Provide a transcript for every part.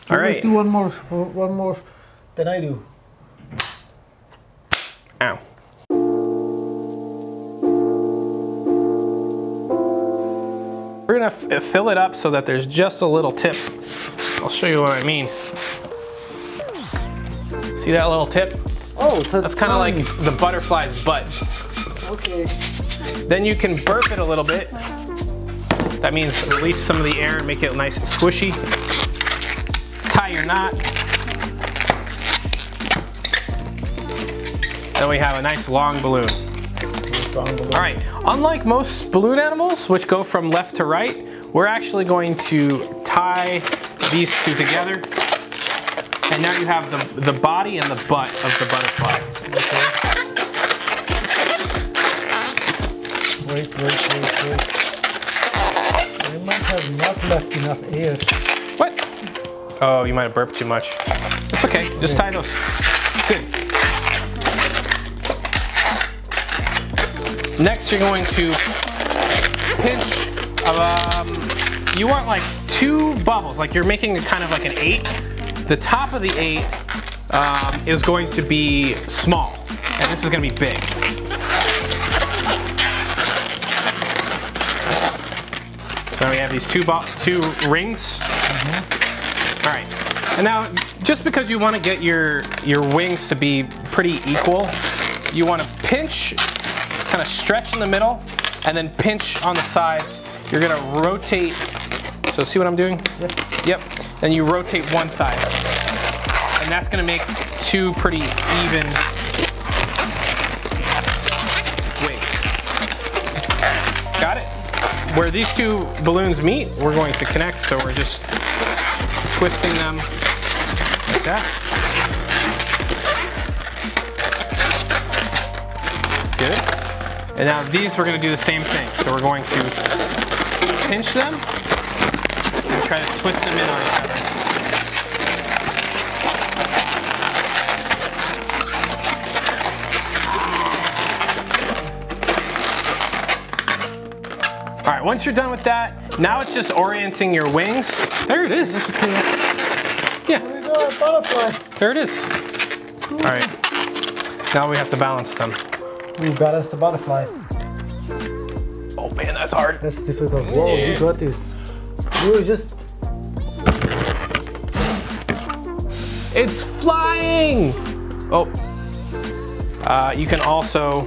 All right. Let's do one more than I do. Ow. We're gonna fill it up so that there's just a little tip. I'll show you what I mean. See that little tip? Oh, that's kind of like the butterfly's butt. Okay. Then you can burp it a little bit. That means release some of the air and make it nice and squishy. Tie your knot. Then we have a nice long balloon. All right, unlike most balloon animals, which go from left to right, we're actually going to tie these two together. And now you have the body and the butt of the butterfly. Okay. Wait. I might have not left enough air. What? Oh, you might have burped too much. It's okay, just tie those. Good. Next, you're going to pinch, you want like 2 bubbles, like you're making kind of like an 8. The top of the 8 is going to be small, and this is going to be big. So we have these two rings. All right, and now just because you want to get your wings to be pretty equal, you want to pinch, kind of stretch in the middle, and then pinch on the sides. You're gonna rotate. So see what I'm doing? Yep. Then you rotate one side, and that's gonna make 2 pretty even wings. Got it? Where these 2 balloons meet, we're going to connect. So we're just twisting them like that. Good. And now these we're going to do the same thing. So we're going to pinch them and try to twist them in on each other. All right, once you're done with that, now it's just orienting your wings. There it is. Yeah. There we go, a butterfly. There it is. All right. Now we have to balance them. We balance the butterfly. Oh man, that's hard. That's difficult. Whoa, yeah. You got this. You just... It's flying! Oh. You can also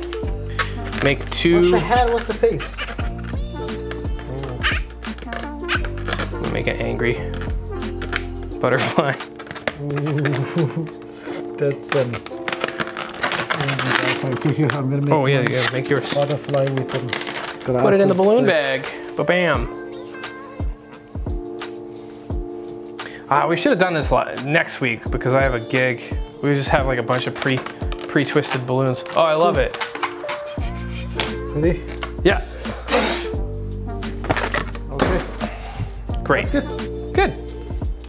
make 2... What's the head, what's the face? Make an angry butterfly. Ooh, that's oh yeah, you gotta make yours. Butterfly with them. Put it in the balloon bag. Ba-bam. We should have done this next week because I have a gig. We just have like a bunch of pre-twisted balloons. Oh, I love it. Ready? Yeah. Okay. Great. That's good. Good.